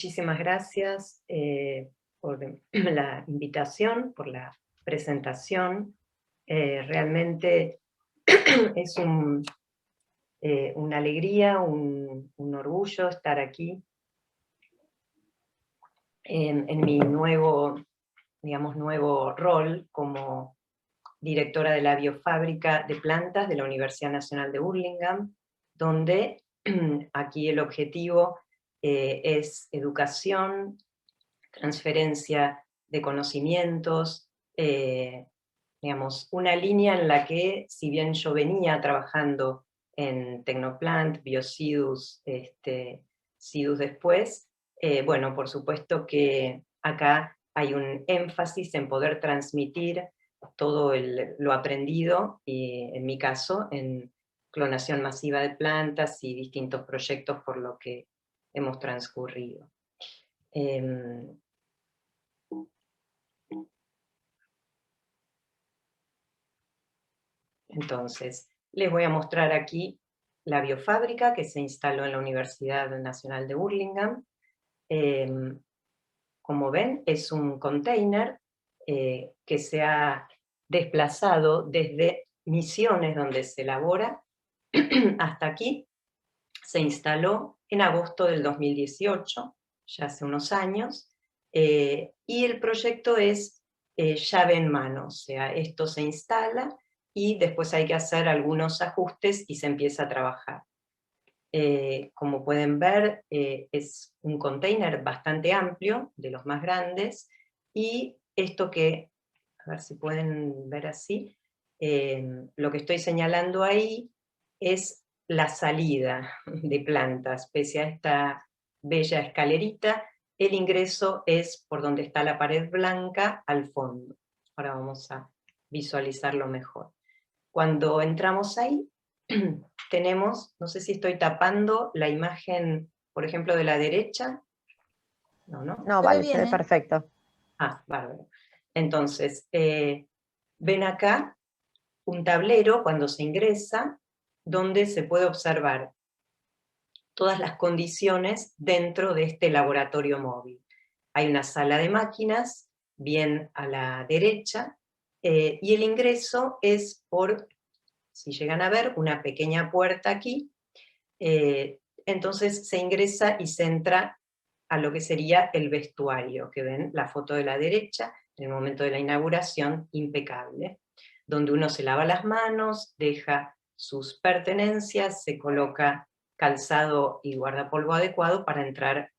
Muchísimas gracias por la invitación, por la presentación. Realmente es una alegría, un orgullo estar aquí en mi nuevo rol como directora de la biofábrica de plantas de la Universidad Nacional de Burlingame, donde aquí el objetivo es educación, transferencia de conocimientos, una línea en la que, si bien yo venía trabajando en Tecnoplant, Biocidus, Cidus después, bueno, por supuesto que acá hay un énfasis en poder transmitir todo lo aprendido, y en mi caso, en clonación masiva de plantas y distintos proyectos por lo que hemos transcurrido. Entonces, les voy a mostrar aquí la biofábrica que se instaló en la Universidad Nacional de Burlingame. Como ven, es un container que se ha desplazado desde Misiones, donde se elabora, hasta aquí. Se instaló en agosto del 2018, ya hace unos años, y el proyecto es llave en mano, o sea, esto se instala y después hay que hacer algunos ajustes y se empieza a trabajar. Como pueden ver, es un container bastante amplio, de los más grandes, y esto que, a ver si pueden ver así, lo que estoy señalando ahí es la salida de plantas, pese a esta bella escalerita, el ingreso es por donde está la pared blanca al fondo. Ahora vamos a visualizarlo mejor. Cuando entramos ahí, tenemos, no sé si estoy tapando la imagen, por ejemplo, de la derecha. No, ¿no? No, vale, se ve perfecto. Ah, bárbaro. Entonces, ven acá un tablero cuando se ingresa, donde se puede observar todas las condiciones dentro de este laboratorio móvil. Hay una sala de máquinas, bien a la derecha, y el ingreso es por, si llegan a ver, una pequeña puerta aquí. Entonces se ingresa y se entra a lo que sería el vestuario, que ven la foto de la derecha, en el momento de la inauguración, impecable, donde uno se lava las manos, deja sus pertenencias, se coloca calzado y guardapolvo adecuado para entrar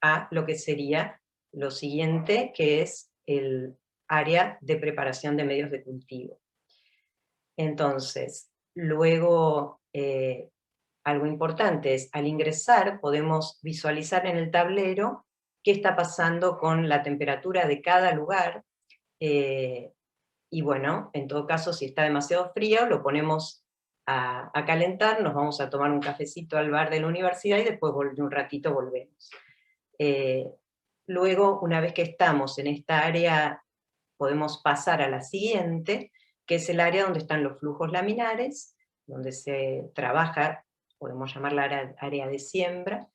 a lo que sería lo siguiente, que es el área de preparación de medios de cultivo. Entonces, luego, algo importante es, al ingresar podemos visualizar en el tablero qué está pasando con la temperatura de cada lugar, y bueno, en todo caso, si está demasiado frío, lo ponemos a calentar, nos vamos a tomar un cafecito al bar de la universidad y después de un ratito volvemos. Luego, una vez que estamos en esta área, podemos pasar a la siguiente, que es el área donde están los flujos laminares, donde se trabaja, podemos llamarla área de siembra,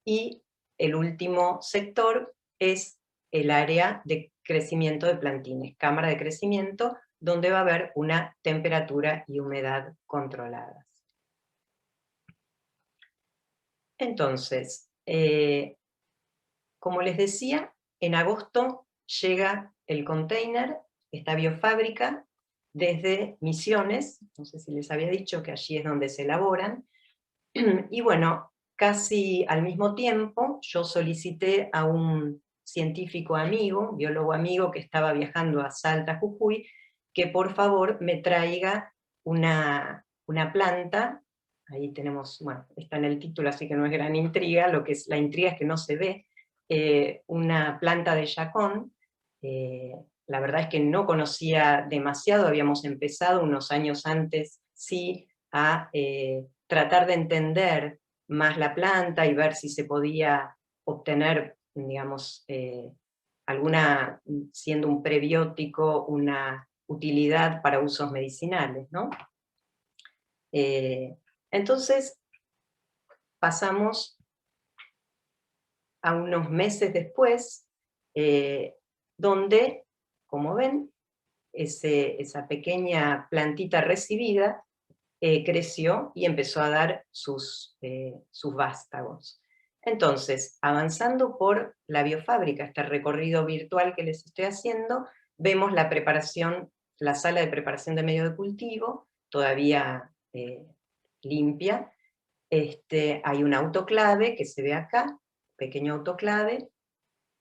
y el último sector es el área de crecimiento de plantines, cámara de crecimiento, donde va a haber una temperatura y humedad controladas. Entonces, como les decía, en agosto llega el container, esta biofábrica, desde Misiones, no sé si les había dicho que allí es donde se elaboran, y bueno, casi al mismo tiempo yo solicité a un científico amigo, biólogo amigo que estaba viajando a Salta, Jujuy, que por favor me traiga una planta. Ahí tenemos, bueno, está en el título, así que no es gran intriga, lo que es la intriga es que no se ve, una planta de yacón. La verdad es que no conocía demasiado, habíamos empezado unos años antes, sí, a tratar de entender más la planta y ver si se podía obtener, digamos, alguna, siendo un prebiótico, una utilidad para usos medicinales, ¿no? Entonces pasamos a unos meses después, donde, como ven, esa pequeña plantita recibida creció y empezó a dar sus vástagos. Entonces, avanzando por la biofábrica, este recorrido virtual que les estoy haciendo, vemos la preparación, la sala de preparación de medio de cultivo, todavía limpia. Hay un autoclave que se ve acá, pequeño autoclave,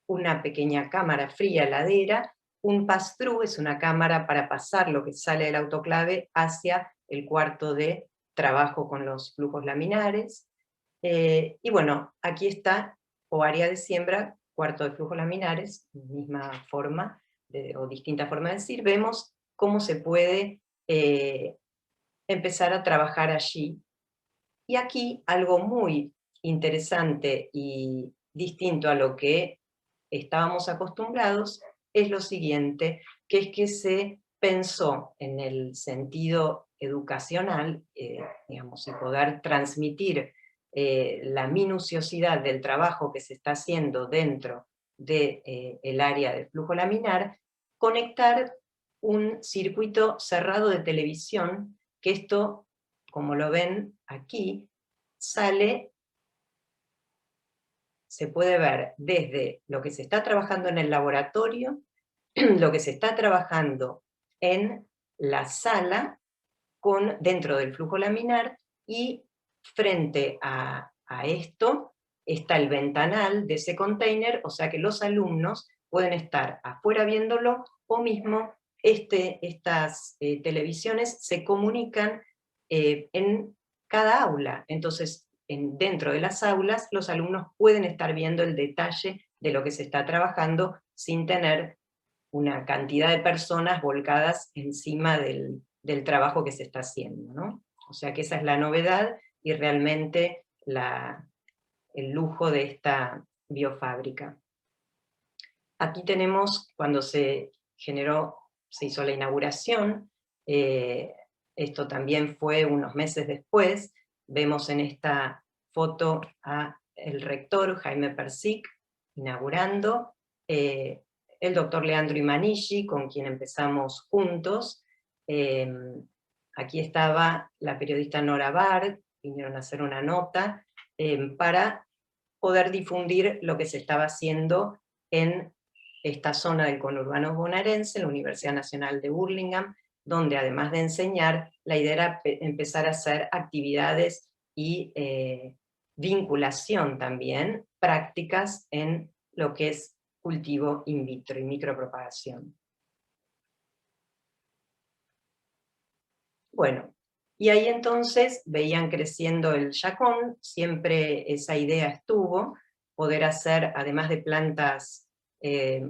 una pequeña cámara fría heladera, un pass-through es una cámara para pasar lo que sale del autoclave hacia el cuarto de trabajo con los flujos laminares. Y bueno, aquí está, o área de siembra, cuarto de flujos laminares, misma forma, o distinta forma de decir, vemos cómo se puede empezar a trabajar allí. Y aquí algo muy interesante y distinto a lo que estábamos acostumbrados es lo siguiente, que es que se pensó en el sentido educacional, digamos, y poder transmitir la minuciosidad del trabajo que se está haciendo dentro del área de flujo laminar, conectar un circuito cerrado de televisión, que esto, como lo ven aquí, sale, se puede ver desde lo que se está trabajando en el laboratorio, lo que se está trabajando en la sala, dentro del flujo laminar, y frente a esto está el ventanal de ese container, o sea que los alumnos pueden estar afuera viéndolo, o mismo estas televisiones se comunican en cada aula. Entonces, dentro de las aulas, los alumnos pueden estar viendo el detalle de lo que se está trabajando sin tener una cantidad de personas volcadas encima del trabajo que se está haciendo, ¿no? O sea que esa es la novedad y realmente el lujo de esta biofábrica. Aquí tenemos cuando se hizo la inauguración, esto también fue unos meses después, vemos en esta foto al rector Jaime Persic inaugurando, el doctor Leandro Imanigi, con quien empezamos juntos, aquí estaba la periodista Nora Bard, vinieron a hacer una nota, para poder difundir lo que se estaba haciendo en esta zona del conurbano bonaerense, la Universidad Nacional de Burlingame, donde además de enseñar, la idea era empezar a hacer actividades y vinculación también, prácticas en lo que es cultivo in vitro y micropropagación. Bueno, y ahí entonces veían creciendo el yacón, siempre esa idea estuvo, poder hacer, además de plantas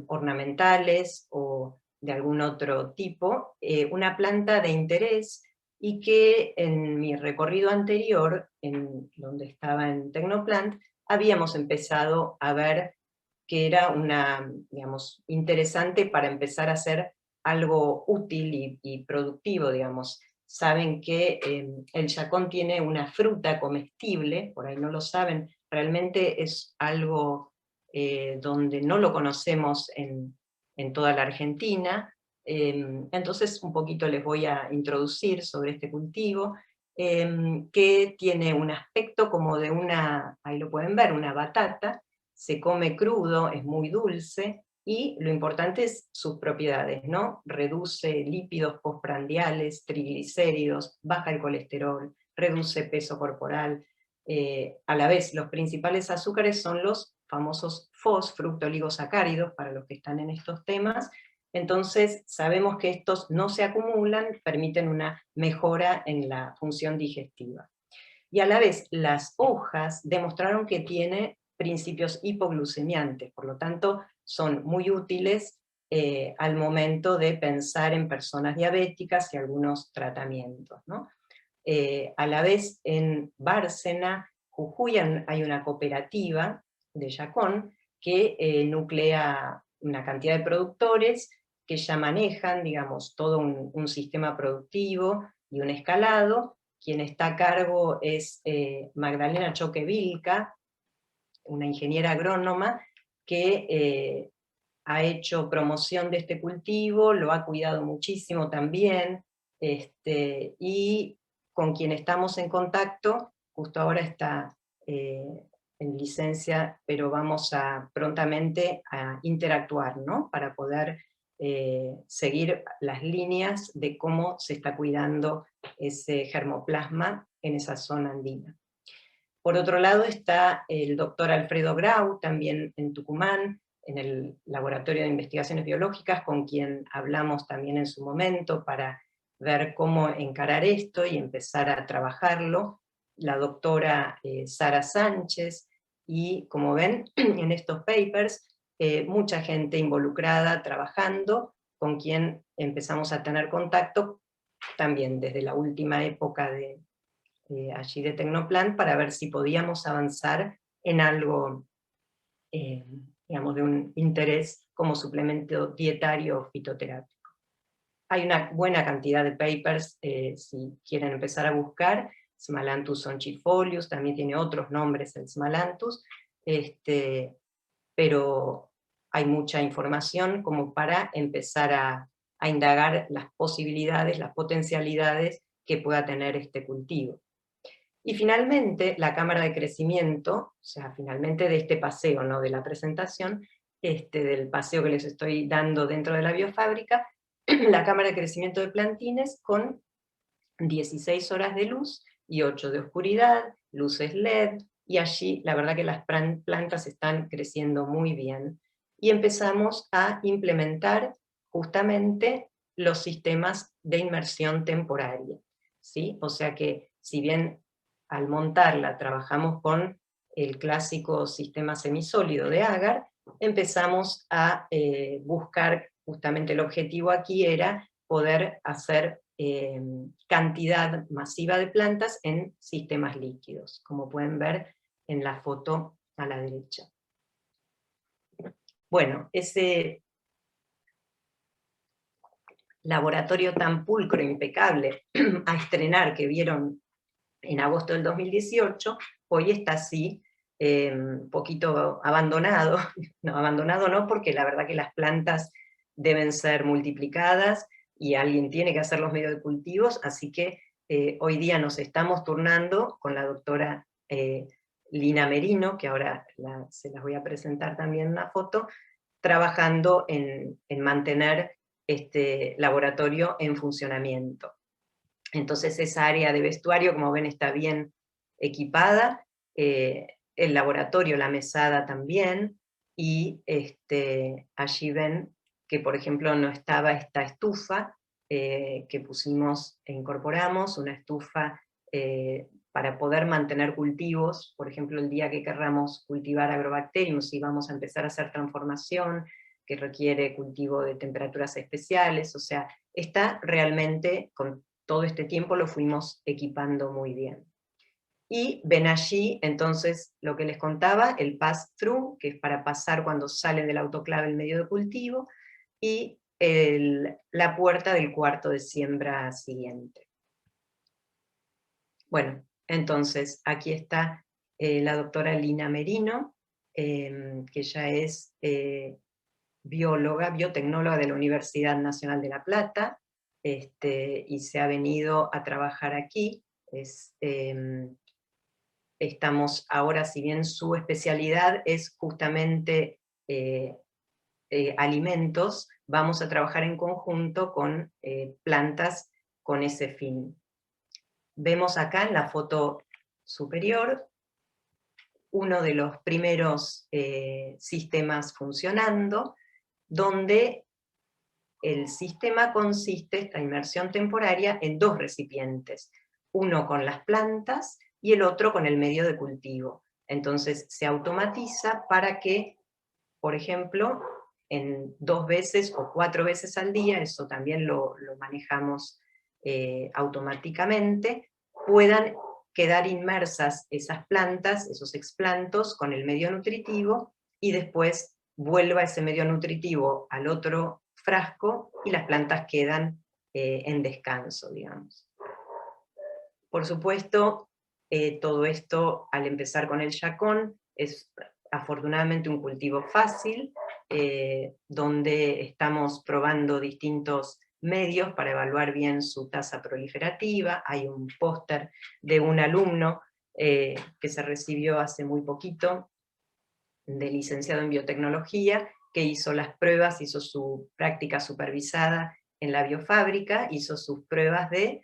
ornamentales o de algún otro tipo, una planta de interés, y que en mi recorrido anterior, donde estaba en Tecnoplant, habíamos empezado a ver que era digamos, interesante para empezar a hacer algo útil y productivo, digamos. Saben que el yacón tiene una fruta comestible, por ahí no lo saben, realmente es algo donde no lo conocemos en toda la Argentina. Entonces un poquito les voy a introducir sobre este cultivo, que tiene un aspecto como de ahí lo pueden ver, una batata, se come crudo, es muy dulce, y lo importante es sus propiedades, ¿no? Reduce lípidos postprandiales, triglicéridos, baja el colesterol, reduce peso corporal. A la vez, los principales azúcares son los famosos FOS, fructooligosacáridos, para los que están en estos temas. Entonces, sabemos que estos no se acumulan, permiten una mejora en la función digestiva. Y a la vez, las hojas demostraron que tiene principios hipoglucemiantes, por lo tanto, son muy útiles al momento de pensar en personas diabéticas y algunos tratamientos, ¿no? A la vez, en Bárcena, Jujuy, hay una cooperativa de yacón que nuclea una cantidad de productores que ya manejan, digamos, todo un sistema productivo y un escalado. Quien está a cargo es Magdalena Choque Vilca, una ingeniera agrónoma que ha hecho promoción de este cultivo, lo ha cuidado muchísimo también, y con quien estamos en contacto, justo ahora está en licencia, pero vamos a prontamente a interactuar, ¿no? Para poder seguir las líneas de cómo se está cuidando ese germoplasma en esa zona andina. Por otro lado está el doctor Alfredo Grau, también en Tucumán, en el Laboratorio de Investigaciones Biológicas, con quien hablamos también en su momento para ver cómo encarar esto y empezar a trabajarlo. La doctora Sara Sánchez, y como ven en estos papers, mucha gente involucrada trabajando, con quien empezamos a tener contacto también desde la última época allí de Tecnoplan, para ver si podíamos avanzar en algo, digamos, de un interés como suplemento dietario o fitoterápico. Hay una buena cantidad de papers, si quieren empezar a buscar. Smalanthus sonchifolius, también tiene otros nombres el Smalanthus, pero hay mucha información como para empezar a indagar las posibilidades, las potencialidades que pueda tener este cultivo. Y finalmente, la cámara de crecimiento, o sea, finalmente de este paseo, no de la presentación, del paseo que les estoy dando dentro de la biofábrica, la cámara de crecimiento de plantines con 16 horas de luz y 8 de oscuridad, luces LED, y allí la verdad que las plantas están creciendo muy bien. Y empezamos a implementar justamente los sistemas de inmersión temporaria, ¿sí? O sea que si bien al montarla trabajamos con el clásico sistema semisólido de agar, empezamos a buscar, justamente el objetivo aquí era poder hacer cantidad masiva de plantas en sistemas líquidos, como pueden ver en la foto a la derecha. Bueno, ese laboratorio tan pulcro, impecable, a estrenar, que vieron en agosto del 2018, hoy está así, un poquito abandonado. No, abandonado no, porque la verdad que las plantas deben ser multiplicadas y alguien tiene que hacer los medios de cultivos, así que hoy día nos estamos turnando con la doctora Lina Merino, que ahora se las voy a presentar también en una foto, trabajando en mantener este laboratorio en funcionamiento. Entonces esa área de vestuario, como ven, está bien equipada, el laboratorio, la mesada también, y allí ven que, por ejemplo, no estaba esta estufa que pusimos e incorporamos, una estufa para poder mantener cultivos, por ejemplo, el día que querramos cultivar agrobacterium, si vamos a empezar a hacer transformación, que requiere cultivo de temperaturas especiales, o sea, está realmente, con todo este tiempo lo fuimos equipando muy bien. Y ven allí, entonces, lo que les contaba, el pass-through, que es para pasar cuando sale del autoclave el medio de cultivo, y la puerta del cuarto de siembra siguiente. Bueno, entonces, aquí está la doctora Lina Merino, que ella es bióloga, biotecnóloga de la Universidad Nacional de La Plata, y se ha venido a trabajar aquí. Estamos ahora, si bien su especialidad es justamente alimentos, vamos a trabajar en conjunto con plantas con ese fin. Vemos acá en la foto superior uno de los primeros sistemas funcionando, donde el sistema consiste, esta inmersión temporaria, en dos recipientes, uno con las plantas y el otro con el medio de cultivo. Entonces se automatiza para que, por ejemplo, en 2 veces o 4 veces al día, eso también lo manejamos automáticamente, puedan quedar inmersas esas plantas, esos explantos, con el medio nutritivo, y después vuelva ese medio nutritivo al otro frasco y las plantas quedan en descanso, digamos. Por supuesto, todo esto, al empezar con el yacón, es afortunadamente un cultivo fácil, donde estamos probando distintos medios para evaluar bien su tasa proliferativa. Hay un póster de un alumno que se recibió hace muy poquito, de licenciado en biotecnología, que hizo las pruebas, hizo su práctica supervisada en la biofábrica, hizo sus pruebas de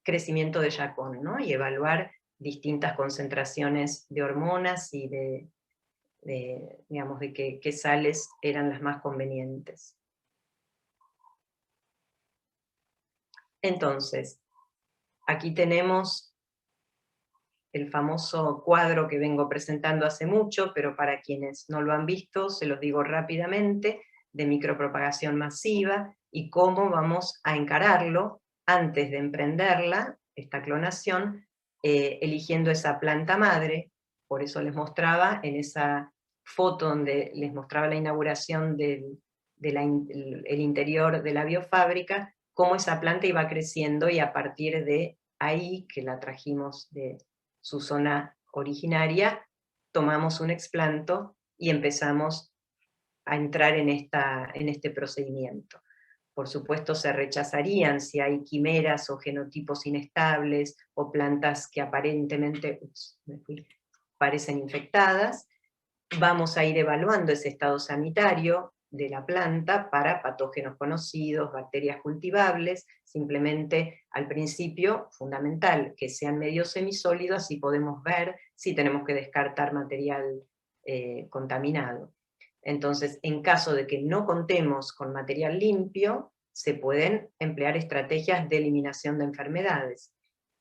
crecimiento de yacón, ¿no? Y evaluar distintas concentraciones de hormonas y digamos, de qué sales eran las más convenientes. Entonces, aquí tenemos el famoso cuadro que vengo presentando hace mucho, pero para quienes no lo han visto, se los digo rápidamente, de micropropagación masiva, y cómo vamos a encararlo antes de emprenderla, esta clonación, eligiendo esa planta madre. Por eso les mostraba en esa foto donde les mostraba la inauguración del el interior de la biofábrica, cómo esa planta iba creciendo, y a partir de ahí, que la trajimos de su zona originaria, tomamos un explanto y empezamos a entrar en este procedimiento. Por supuesto, se rechazarían si hay quimeras o genotipos inestables o plantas que aparentemente parecen infectadas. Vamos a ir evaluando ese estado sanitario de la planta para patógenos conocidos, bacterias cultivables. Simplemente al principio, fundamental, que sean medio semisólidos, así podemos ver si tenemos que descartar material contaminado. Entonces, en caso de que no contemos con material limpio, se pueden emplear estrategias de eliminación de enfermedades.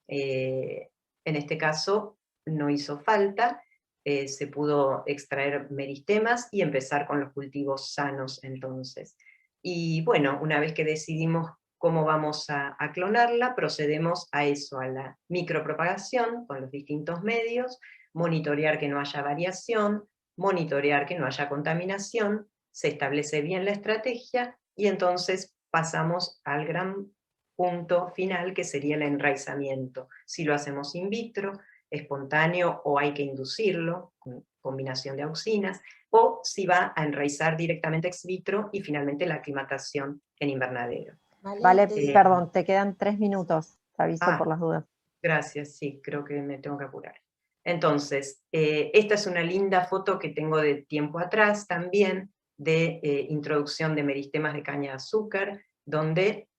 En este caso no hizo falta, se pudo extraer meristemas y empezar con los cultivos sanos entonces. Y bueno, una vez que decidimos cómo vamos a clonarla, procedemos a eso, a la micropropagación con los distintos medios, monitorear que no haya variación, monitorear que no haya contaminación, se establece bien la estrategia y entonces pasamos al gran punto final, que sería el enraizamiento. Si lo hacemos in vitro, espontáneo, o hay que inducirlo, con combinación de auxinas, o si va a enraizar directamente ex vitro, y finalmente la aclimatación en invernadero. Vale, perdón, te quedan 3 minutos, te aviso por las dudas. Gracias, sí, creo que me tengo que apurar. Entonces, esta es una linda foto que tengo de tiempo atrás también, de introducción de meristemas de caña de azúcar, donde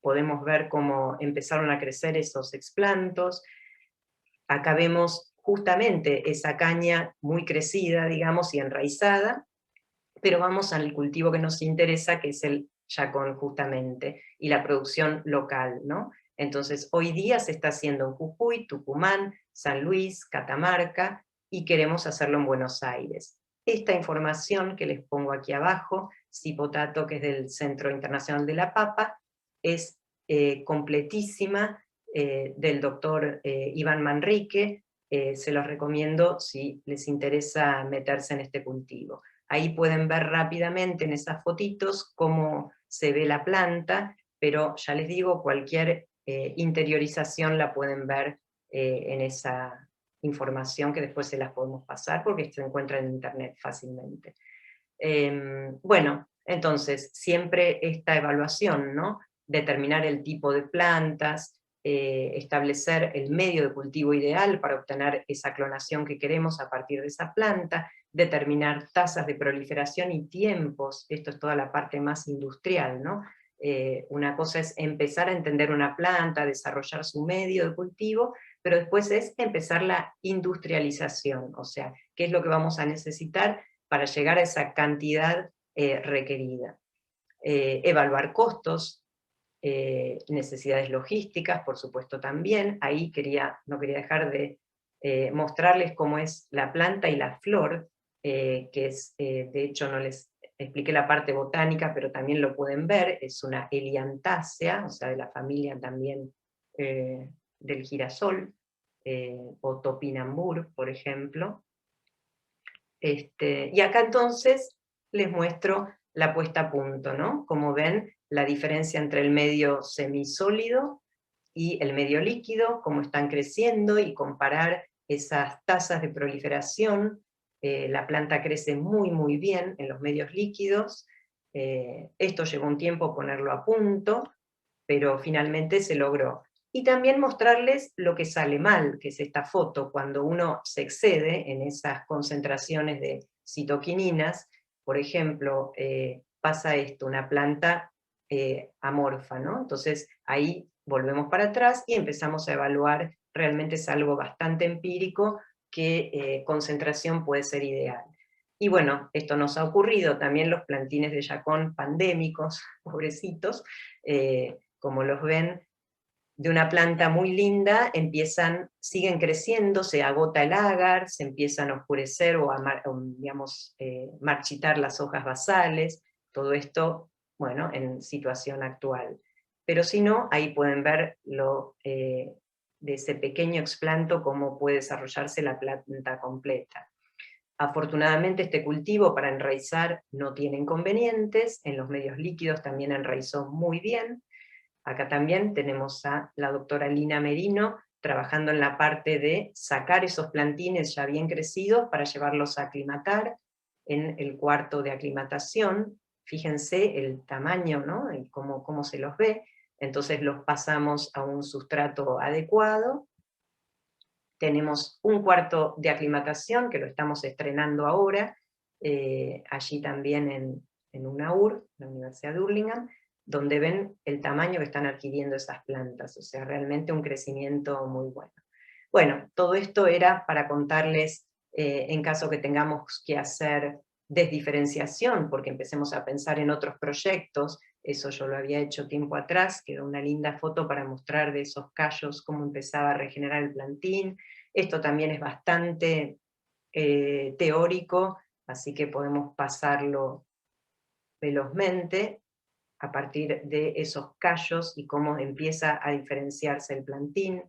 podemos ver cómo empezaron a crecer esos explantos. Acá vemos justamente esa caña muy crecida, digamos, y enraizada, pero vamos al cultivo que nos interesa, que es el yacón justamente, y la producción local, ¿no? Entonces, hoy día se está haciendo en Jujuy, Tucumán, San Luis, Catamarca, y queremos hacerlo en Buenos Aires. Esta información que les pongo aquí abajo, Cipotato, que es del Centro Internacional de la Papa, es completísima, del doctor Iván Manrique. Se los recomiendo si les interesa meterse en este cultivo. Ahí pueden ver rápidamente en esas fotitos cómo se ve la planta, pero ya les digo, cualquier interiorización la pueden ver en esa información, que después se las podemos pasar porque se encuentra en internet fácilmente. Bueno, entonces, siempre esta evaluación, ¿no? Determinar el tipo de plantas, establecer el medio de cultivo ideal para obtener esa clonación que queremos a partir de esa planta, determinar tasas de proliferación y tiempos. Esto es toda la parte más industrial, ¿no? Una cosa es empezar a entender una planta, desarrollar su medio de cultivo, pero después es empezar la industrialización, o sea, qué es lo que vamos a necesitar para llegar a esa cantidad requerida. Evaluar costos, necesidades logísticas, por supuesto también. Ahí no quería dejar de mostrarles cómo es la planta y la flor, que es, de hecho no les expliqué la parte botánica, pero también lo pueden ver, es una Eliantácea, o sea, de la familia también del girasol, o topinambur, por ejemplo. Y acá entonces les muestro la puesta a punto, ¿no? Como ven, la diferencia entre el medio semisólido y el medio líquido, cómo están creciendo, y comparar esas tasas de proliferación la planta crece muy muy bien en los medios líquidos. Esto llevó un tiempo ponerlo a punto, pero finalmente se logró. Y también mostrarles lo que sale mal, que es esta foto, cuando uno se excede en esas concentraciones de citoquininas. Por ejemplo, pasa esto, una planta amorfa, ¿no? Entonces ahí volvemos para atrás y empezamos a evaluar, realmente es algo bastante empírico, qué concentración puede ser ideal. Y bueno, esto nos ha ocurrido, también los plantines de yacón pandémicos, pobrecitos, como los ven, de una planta muy linda, siguen creciendo, se agota el agar, se empiezan a oscurecer o digamos, marchitar las hojas basales, todo esto, bueno, en situación actual. Pero si no, ahí pueden ver de ese pequeño explanto cómo puede desarrollarse la planta completa. Afortunadamente este cultivo para enraizar no tiene inconvenientes, en los medios líquidos también enraizó muy bien. Acá también tenemos a la doctora Lina Merino trabajando en la parte de sacar esos plantines ya bien crecidos para llevarlos a aclimatar en el cuarto de aclimatación. Fíjense el tamaño, ¿no? Y cómo se los ve. Entonces los pasamos a un sustrato adecuado. Tenemos un cuarto de aclimatación que lo estamos estrenando ahora, allí también en UNAUR, la Universidad de Hurlingham, donde ven el tamaño que están adquiriendo esas plantas, o sea, realmente un crecimiento muy bueno. Bueno, todo esto era para contarles, en caso que tengamos que hacer desdiferenciación, porque empecemos a pensar en otros proyectos, eso yo lo había hecho tiempo atrás, quedó una linda foto para mostrar de esos callos cómo empezaba a regenerar el plantín. Esto también es bastante teórico, así que podemos pasarlo velozmente a partir de esos callos y cómo empieza a diferenciarse el plantín.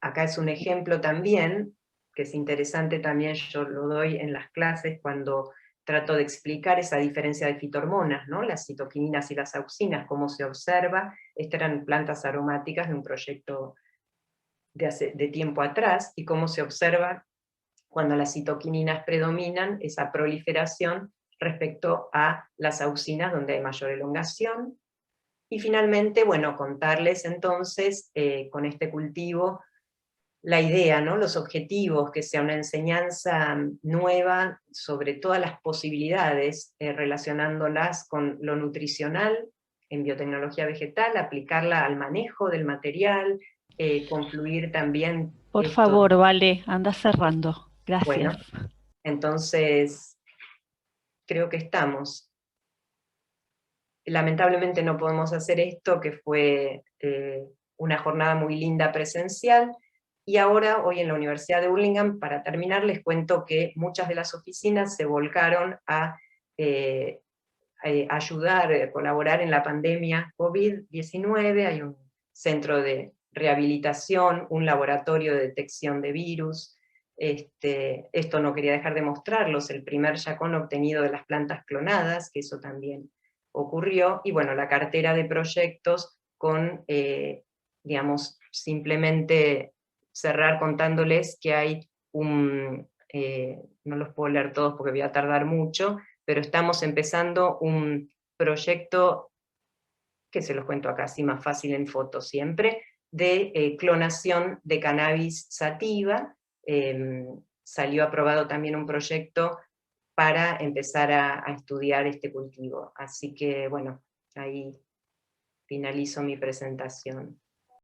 Acá es un ejemplo también, que es interesante también, yo lo doy en las clases cuando trato de explicar esa diferencia de fitohormonas, ¿no? Las citoquininas y las auxinas, cómo se observa. Estas eran plantas aromáticas de un proyecto de tiempo atrás, y cómo se observa cuando las citoquininas predominan, esa proliferación respecto a las auxinas, donde hay mayor elongación. Y finalmente, bueno, contarles entonces, con este cultivo, la idea, ¿no? Los objetivos, que sea una enseñanza nueva sobre todas las posibilidades, relacionándolas con lo nutricional en biotecnología vegetal, aplicarla al manejo del material, confluir también Por esto. favor, Vale, anda cerrando. Gracias. Bueno, entonces creo que estamos. Lamentablemente no podemos hacer esto, que fue una jornada muy linda presencial, y ahora, hoy en la Universidad de Hurlingham, para terminar, les cuento que muchas de las oficinas se volcaron a ayudar, a colaborar en la pandemia COVID-19, hay un centro de rehabilitación, un laboratorio de detección de virus. Esto no quería dejar de mostrarlos, el primer yacón obtenido de las plantas clonadas, que eso también ocurrió, y bueno, la cartera de proyectos con, digamos, simplemente cerrar contándoles que hay no los puedo leer todos porque voy a tardar mucho, pero estamos empezando un proyecto, que se los cuento acá, así más fácil en foto siempre, de clonación de cannabis sativa. Salió aprobado también un proyecto para empezar a estudiar este cultivo. Así que, bueno, ahí finalizo mi presentación.